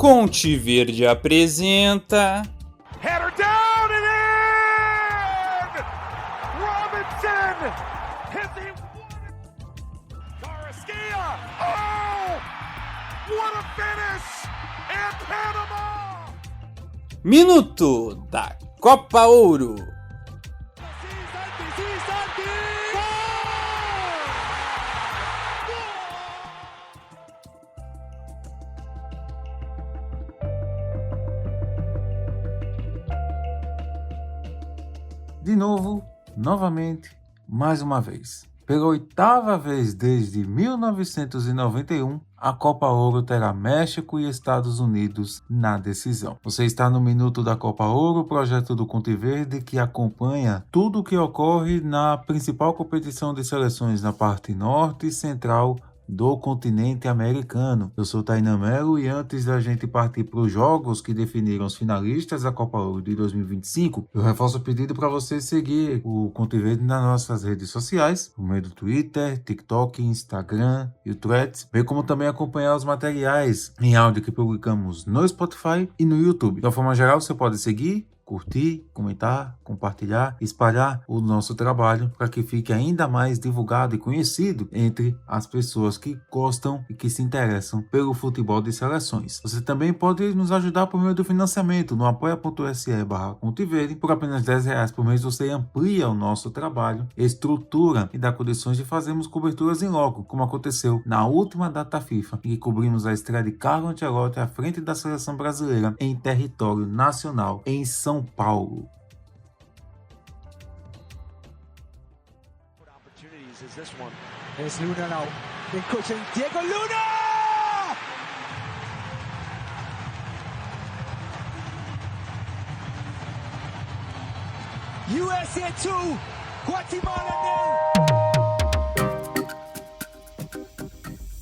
Conte Verde apresenta... Header down and in! Robinson hits the Carrasquilla. Oh! What a finish! And Panama! Minuto da Copa Ouro. De novo, novamente, mais uma vez. Pela oitava vez desde 1991, a Copa Ouro terá México e Estados Unidos na decisão. Você está no Minuto da Copa Ouro, projeto do Conte Verde que acompanha tudo o que ocorre na principal competição de seleções na parte norte e central do continente americano. Eu sou Tainan Melo e antes da gente partir para os jogos que definiram os finalistas da Copa Ouro de 2025, eu reforço o pedido para você seguir o Conte Verde nas nossas redes sociais, por meio do Twitter, TikTok, Instagram e o Threads, bem como também acompanhar os materiais em áudio que publicamos no Spotify e no YouTube. De uma forma geral, você pode seguir, curtir, comentar, compartilhar, espalhar o nosso trabalho para que fique ainda mais divulgado e conhecido entre as pessoas que gostam e que se interessam pelo futebol de seleções. Você também pode nos ajudar por meio do financiamento no apoia.se/Conteverde. Por apenas R$10 por mês você amplia o nosso trabalho, estrutura e dá condições de fazermos coberturas em loco, como aconteceu na última data FIFA, em que cobrimos a estreia de Carlo Ancelotti à frente da seleção brasileira em território nacional em São Paulo. This one. There's Luna now. In cushion, Diego Luna! USA 2, Guatemala 0.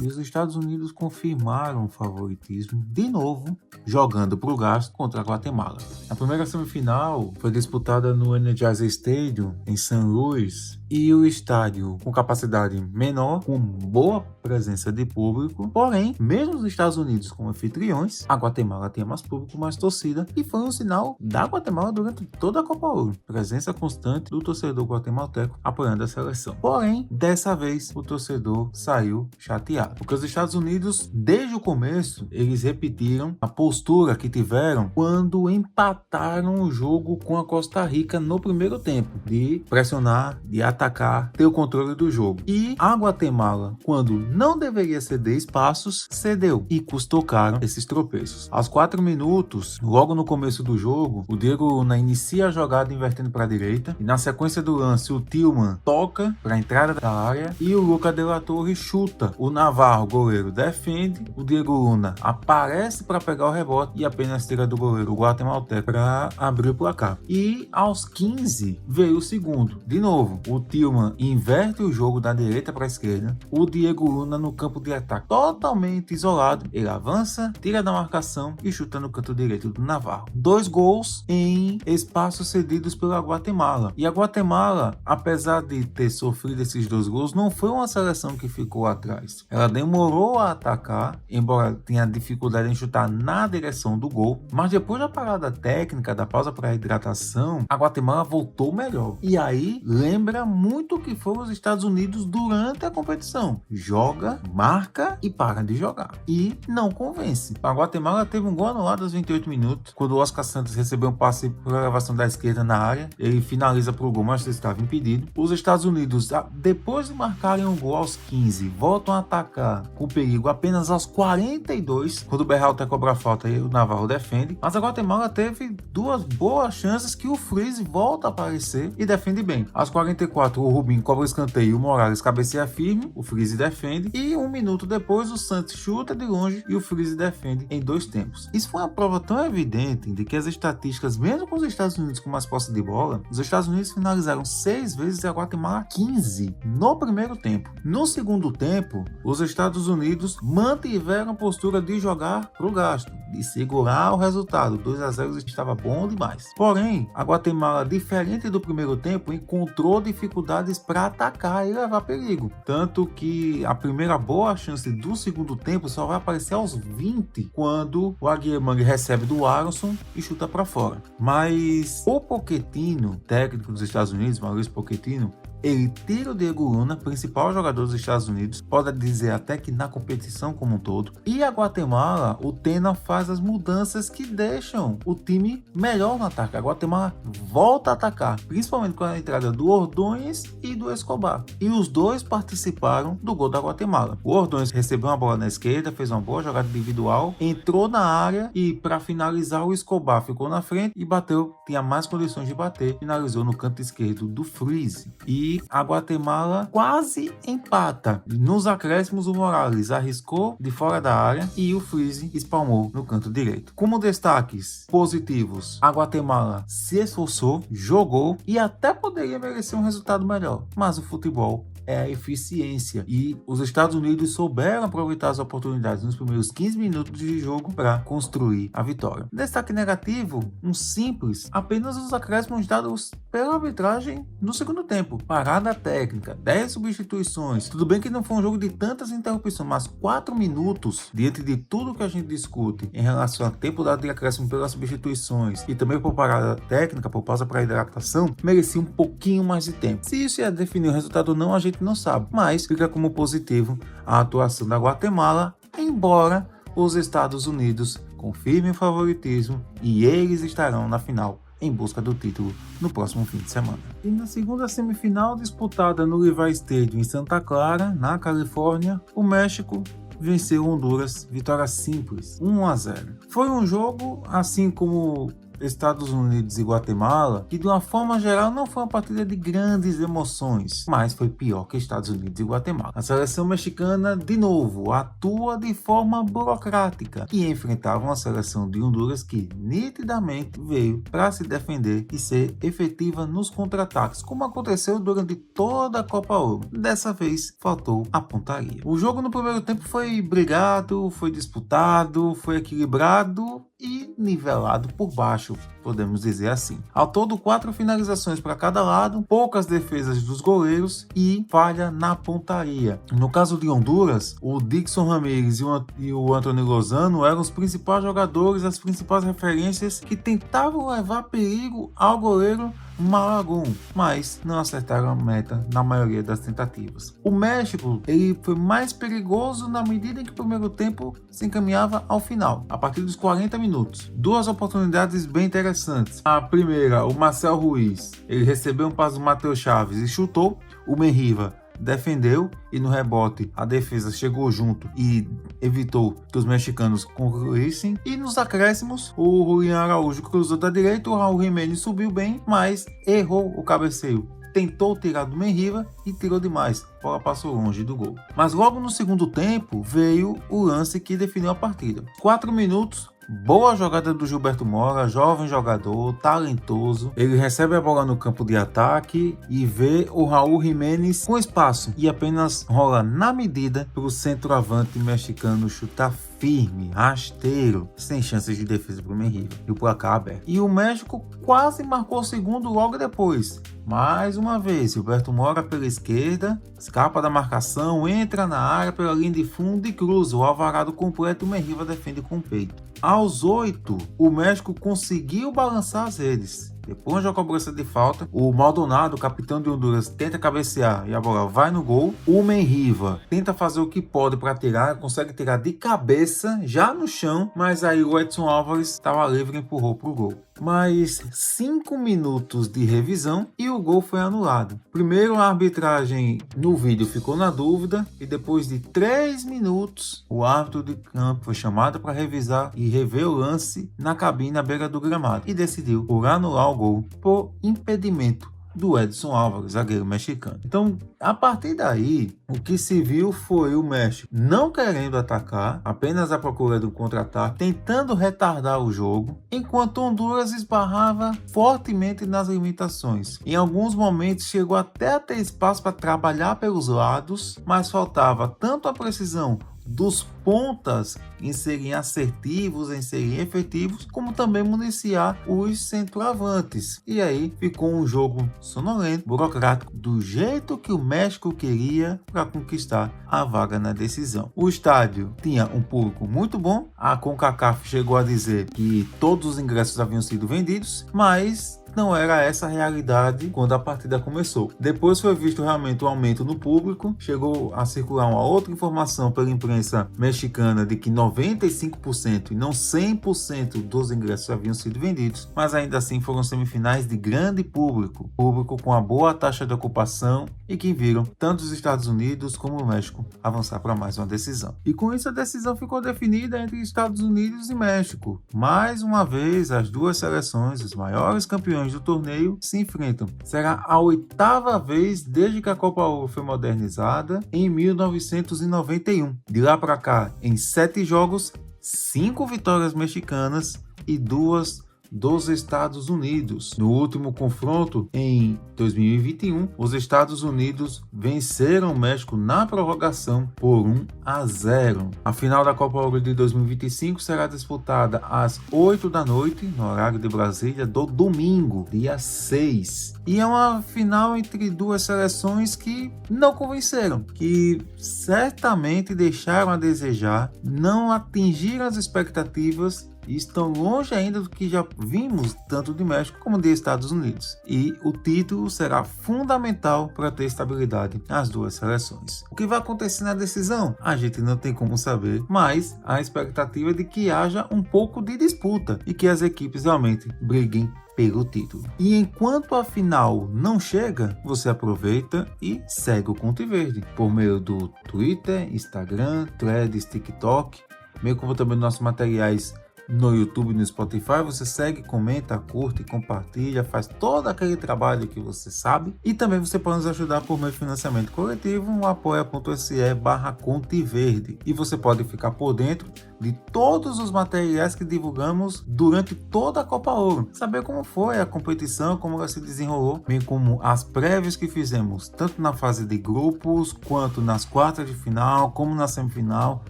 E os Estados Unidos confirmaram o favoritismo de novo, jogando para o gasto contra a Guatemala. A primeira semifinal foi disputada no Energizer Stadium, em São Luís, e o estádio com capacidade menor, com boa presença de público. Porém, mesmo os Estados Unidos como anfitriões, a Guatemala tinha mais público, mais torcida, e foi um sinal da Guatemala durante toda a Copa Ouro. Presença constante do torcedor guatemalteco apoiando a seleção. Porém, dessa vez, o torcedor saiu chateado, porque os Estados Unidos, desde o começo, eles repetiram a postura que tiveram quando empataram o jogo com a Costa Rica no primeiro tempo, de pressionar, de atacar, ter o controle do jogo. E a Guatemala, quando não deveria ceder espaços, cedeu e custou caro esses tropeços. Aos 4 minutos, logo no começo do jogo, o Diego Luna inicia a jogada invertendo para a direita e na sequência do lance o Tillman toca para a entrada da área e o Luca de la Torre chuta. O Navarro, goleiro, defende, o Diego Luna aparece para pegar o rebote e apenas tira do goleiro guatemalteco para abrir o placar. E aos 15 veio o segundo. De novo, o Tillman inverte o jogo da direita para a esquerda, o Diego Luna no campo de ataque totalmente isolado, ele avança, tira da marcação e chuta no canto direito do Navarro. 2 gols em espaços cedidos pela Guatemala. E a Guatemala, apesar de ter sofrido esses 2 gols, não foi uma seleção que ficou atrás. Ela demorou a atacar, embora tenha dificuldade em chutar na direção do gol, mas depois da parada técnica, da pausa para hidratação, a Guatemala voltou melhor. E aí lembra muito o que foram os Estados Unidos durante a competição. Joga, marca e para de jogar. E não convence. A Guatemala teve um gol anulado aos 28 minutos, quando o Oscar Santos recebeu um passe por elevação da esquerda na área. Ele finaliza para o gol, mas estava impedido. Os Estados Unidos, depois de marcarem um gol aos 15, voltam a atacar com perigo apenas aos 42, quando o Berhalter cobra a falta e o Navarro defende. Mas a Guatemala teve 2 boas chances que o Freeze volta a aparecer e defende bem. Aos 44, o Rubinho cobra o escanteio, o Morales cabeceia firme, o Freeze defende, e 1 minuto depois o Santos chuta de longe e o Freeze defende em 2 tempos. Isso foi uma prova tão evidente de que as estatísticas, mesmo com os Estados Unidos com mais posse de bola, os Estados Unidos finalizaram 6 vezes e a Guatemala 15 no primeiro tempo. No segundo tempo, os Estados Unidos mantiveram a postura de jogar pro gasto, de segurar o resultado. 2-0 estava bom demais. Porém, a Guatemala, diferente do primeiro tempo, encontrou dificuldade dificuldades para atacar e levar perigo. Tanto que a primeira boa chance do segundo tempo só vai aparecer aos 20, quando o Aguirre recebe do Aronson e chuta para fora. Mas o Pochettino, técnico dos Estados Unidos, Maurício Pochettino, ele tira o Diego Luna, principal jogador dos Estados Unidos, pode dizer até que na competição como um todo. E a Guatemala, o Tena faz as mudanças que deixam o time melhor no ataque. A Guatemala volta a atacar, principalmente com a entrada do Ordóñez e do Escobar. E os dois participaram do gol da Guatemala. O Ordóñez recebeu uma bola na esquerda, fez uma boa jogada individual, entrou na área e para finalizar o Escobar ficou na frente e bateu, tinha mais condições de bater, finalizou no canto esquerdo do Freeze. E a Guatemala quase empata. Nos acréscimos, o Morales arriscou de fora da área e o Freeze espalmou no canto direito. Como destaques positivos, a Guatemala se esforçou, jogou e até poderia merecer um resultado melhor, mas o futebol é a eficiência e os Estados Unidos souberam aproveitar as oportunidades nos primeiros 15 minutos de jogo para construir a vitória. Destaque negativo, um simples, apenas os acréscimos dados pela arbitragem no segundo tempo. Parada técnica, 10 substituições. Tudo bem que não foi um jogo de tantas interrupções, mas 4 minutos, diante de tudo que a gente discute em relação ao tempo dado de acréscimo pelas substituições e também por parada técnica, por pausa para hidratação, merecia um pouquinho mais de tempo. Se isso ia definir o resultado ou não, a gente não sabe, mas fica como positivo a atuação da Guatemala, embora os Estados Unidos confirmem o favoritismo e eles estarão na final em busca do título no próximo fim de semana. E na segunda semifinal, disputada no Levi Stadium em Santa Clara, na Califórnia, o México venceu Honduras, vitória simples, 1-0. Foi um jogo, assim como Estados Unidos e Guatemala, que de uma forma geral não foi uma partida de grandes emoções, mas foi pior que Estados Unidos e Guatemala. A seleção mexicana, de novo, atua de forma burocrática e enfrentava uma seleção de Honduras que nitidamente veio para se defender e ser efetiva nos contra-ataques, como aconteceu durante toda a Copa Ouro. Dessa vez, faltou a pontaria. O jogo no primeiro tempo foi brigado, foi disputado, foi equilibrado e nivelado por baixo, podemos dizer assim. Ao todo, 4 finalizações para cada lado, poucas defesas dos goleiros e falha na pontaria. No caso de Honduras, o Dixon Ramírez e o Anthony Lozano eram os principais jogadores, as principais referências que tentavam levar perigo ao goleiro Malagón, mas não acertaram a meta na maioria das tentativas. O México, ele foi mais perigoso na medida em que o primeiro tempo se encaminhava ao final, a partir dos 40 minutos. 2 oportunidades bem interessantes. A primeira, o Marcel Ruiz, ele recebeu um passe do Matheus Chaves e chutou. O Menriva defendeu e no rebote a defesa chegou junto e evitou que os mexicanos concluíssem. E nos acréscimos, o Julián Araújo cruzou da direita, o Raul Jiménez subiu bem, mas errou o cabeceio. Tentou tirar do Menriva e tirou demais. A bola passou longe do gol. Mas logo no segundo tempo veio o lance que definiu a partida. 4 minutos. Boa jogada do Gilberto Mora, jovem jogador, talentoso. Ele recebe a bola no campo de ataque e vê o Raul Jiménez com espaço e apenas rola na medida para o centroavante mexicano chutar firme, rasteiro, sem chances de defesa para o Menriva e o placar aberto. E o México quase marcou o segundo logo depois. Mais uma vez, Gilberto Mora pela esquerda, escapa da marcação, entra na área pela linha de fundo e cruza o alvarado completo e o Menriva defende com o peito. Aos 8, o México conseguiu balançar as redes. Depois da cobrança de falta, o Maldonado, capitão de Honduras, tenta cabecear e a bola vai no gol. O Menriva tenta fazer o que pode para tirar, consegue tirar de cabeça, já no chão, mas aí o Edson Álvares estava livre e empurrou para o gol. Mais 5 minutos de revisão e o gol foi anulado. Primeiro a arbitragem no vídeo ficou na dúvida e depois de 3 minutos o árbitro de campo foi chamado para revisar e rever o lance na cabine à beira do gramado e decidiu por anular o gol por impedimento do Edson Álvares, zagueiro mexicano. Então, a partir daí, o que se viu foi o México não querendo atacar, apenas à procura do contra-ataque, tentando retardar o jogo, enquanto Honduras esbarrava fortemente nas limitações. Em alguns momentos chegou até a ter espaço para trabalhar pelos lados, mas faltava tanto a precisão dos pontas em serem assertivos, em serem efetivos, como também municiar os centroavantes. E aí ficou um jogo sonolento, burocrático, do jeito que o México queria para conquistar a vaga na decisão. O estádio tinha um público muito bom, a CONCACAF chegou a dizer que todos os ingressos haviam sido vendidos, mas não era essa a realidade quando a partida começou. Depois foi visto realmente um aumento no público, chegou a circular uma outra informação pela imprensa mexicana de que 95% e não 100% dos ingressos haviam sido vendidos, mas ainda assim foram semifinais de grande público com uma boa taxa de ocupação e que viram tanto os Estados Unidos como o México avançar para mais uma decisão. E com isso a decisão ficou definida entre Estados Unidos e México. Mais uma vez, as duas seleções, os maiores campeões do torneio, se enfrentam. Será a 8ª vez desde que a Copa Ouro foi modernizada em 1991. De lá para cá, em 7 jogos, 5 vitórias mexicanas e 2 dos Estados Unidos. No último confronto, em 2021, os Estados Unidos venceram o México na prorrogação por 1-0. A final da Copa Ouro de 2025 será disputada às 8 da noite, no horário de Brasília, do domingo, dia 6. E é uma final entre duas seleções que não convenceram, que certamente deixaram a desejar, não atingiram as expectativas e estão longe ainda do que já vimos tanto de México como de Estados Unidos. E o título será fundamental para ter estabilidade nas duas seleções. O que vai acontecer na decisão? A gente não tem como saber, mas a expectativa é de que haja um pouco de disputa e que as equipes realmente briguem pelo título. E enquanto a final não chega, você aproveita e segue o Conte Verde por meio do Twitter, Instagram, Threads, TikTok, meio como também nossos materiais no YouTube e no Spotify. Você segue, comenta, curte, compartilha, faz todo aquele trabalho que você sabe. E também você pode nos ajudar por meio de financiamento coletivo no apoia.se/Conte Verde. E você pode ficar por dentro de todos os materiais que divulgamos durante toda a Copa Ouro. Saber como foi a competição, como ela se desenrolou, bem como as prévias que fizemos, tanto na fase de grupos, quanto nas quartas de final, como na semifinal,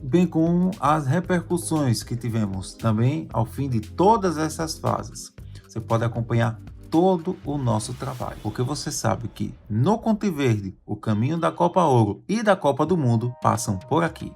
bem como as repercussões que tivemos também ao fim de todas essas fases. Você pode acompanhar todo o nosso trabalho, porque você sabe que no Conte Verde, o caminho da Copa Ouro e da Copa do Mundo passam por aqui.